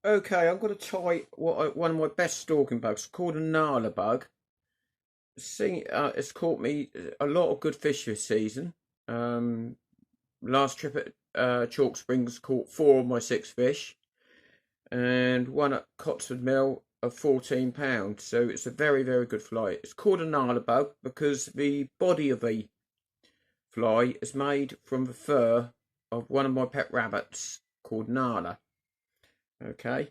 Okay, I'm going to try one of my best stalking bugs called a Nala bug. It's caught me a lot of good fish this season. Um, Last trip at Chalk Springs caught four of my six fish, and one at Cotswold Mill of £14. So it's a very, very good fly. It's called a Nala bug because the body of the fly is made from the fur of one of my pet rabbits called Nala. Okay.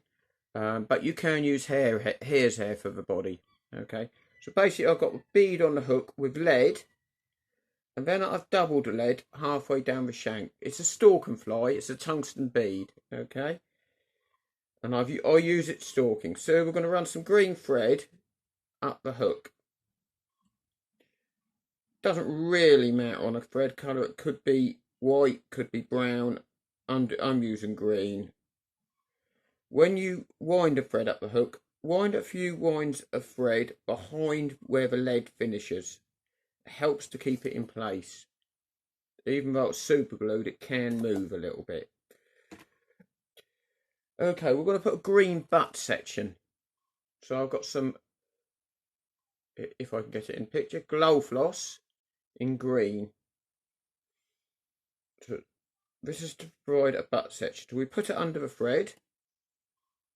But you can use hare's hair for the body. Okay, so basically I've got a bead on the hook with lead, and then I've doubled the lead halfway down the shank. It's a stalking fly. It's a tungsten bead. Okay, and I use it stalking. So we're going to run some green thread up the hook. Doesn't really matter on a thread colour. It could be white, could be brown. I'm using green. When you wind a thread up the hook, wind a few winds of thread behind where the lead finishes. It helps to keep it in place. Even though it's super glued, it can move a little bit. Okay, we're going to put a green butt section. So I've got some, if I can get it in picture, glow floss in green. So this is to provide a butt section. So we put it under the thread,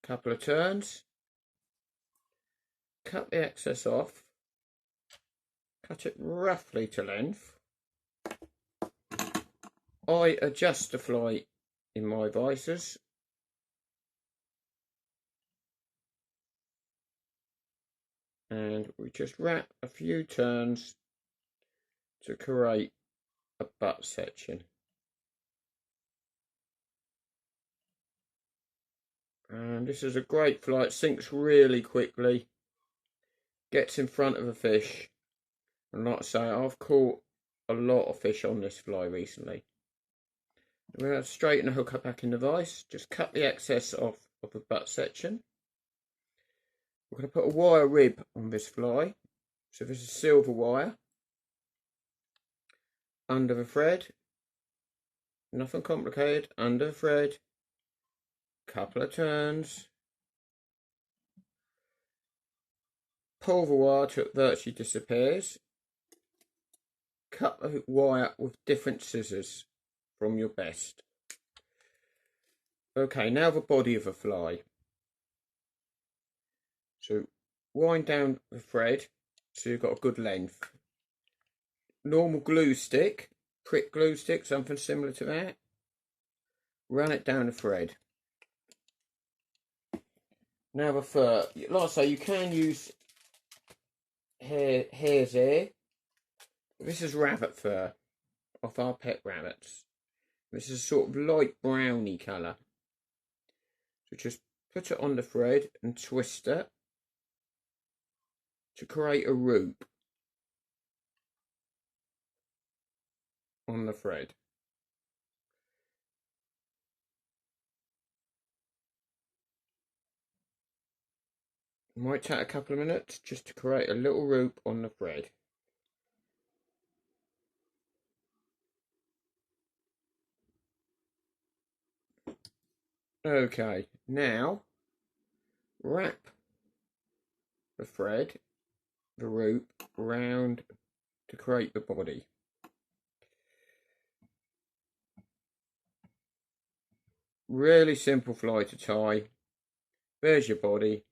couple of turns, cut the excess off, cut it roughly to length. I adjust the fly in my visors. And we just wrap a few turns to create a butt section. And this is a great fly. It sinks really quickly, gets in front of a fish. And like I say, I've caught a lot of fish on this fly recently. We're going to straighten the hook up back in the vise. Just cut the excess off of the butt section. We're going to put a wire rib on this fly. So this is silver wire. Under the thread. Nothing complicated. Under the thread. Couple of turns. Pull the wire till it virtually disappears. Cut the wire with different scissors from your best. Okay, now the body of a fly. So wind down the thread so you've got a good length. Normal glue stick, prick glue stick, something similar to that. Run it down the thread. Now the fur, like I say, you can use hare's hair. This is rabbit fur off our pet rabbits. This is sort of light browny colour. So just put it on the thread and twist it to create a loop on the thread. It might take a couple of minutes just to create a little loop on the thread. Okay, now wrap the thread, the loop, round to create the body. Really simple fly to tie. There's your body.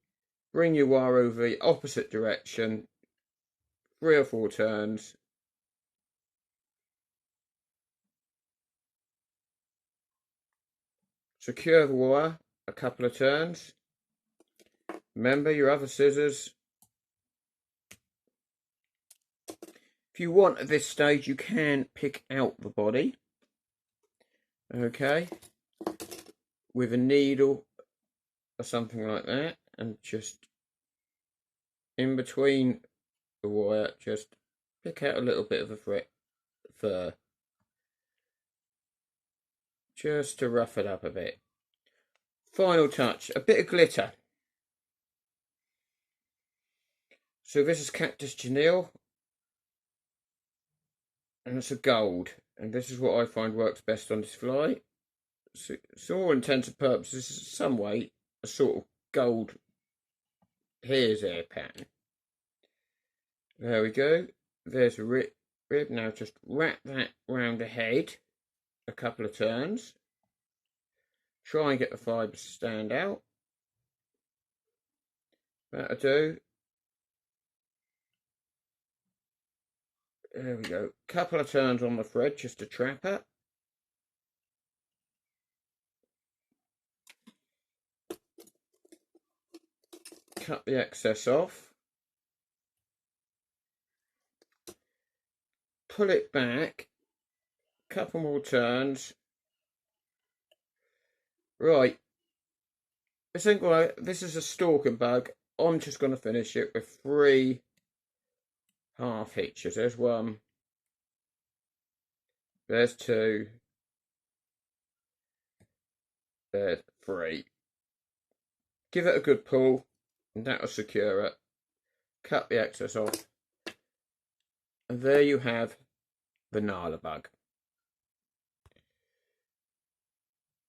Bring your wire over the opposite direction, 3 or 4 turns. Secure the wire a couple of turns. Remember your other scissors. If you want at this stage, you can pick out the body. Okay. With a needle or something like that. And just in between the wire, just pick out a little bit of the fur. Just to rough it up a bit. Final touch, a bit of glitter. So this is Cactus Chenille, and it's a gold, and this is what I find works best on this fly. So all intents and purposes, some weight, a sort of gold hare's ear pattern. There we go. There's a rib. Now just wrap that round the head a couple of turns. Try and get the fibres to stand out. That'll do. There we go. Couple of turns on the thread just to trap it. Cut the excess off. Pull it back. Couple more turns. Right. This is a stalking bug. I'm just going to finish it with 3 half hitches. There's 1. There's 2. There's 3. Give it a good pull, and that'll secure it. Cut the excess off. And there you have the Nala bug.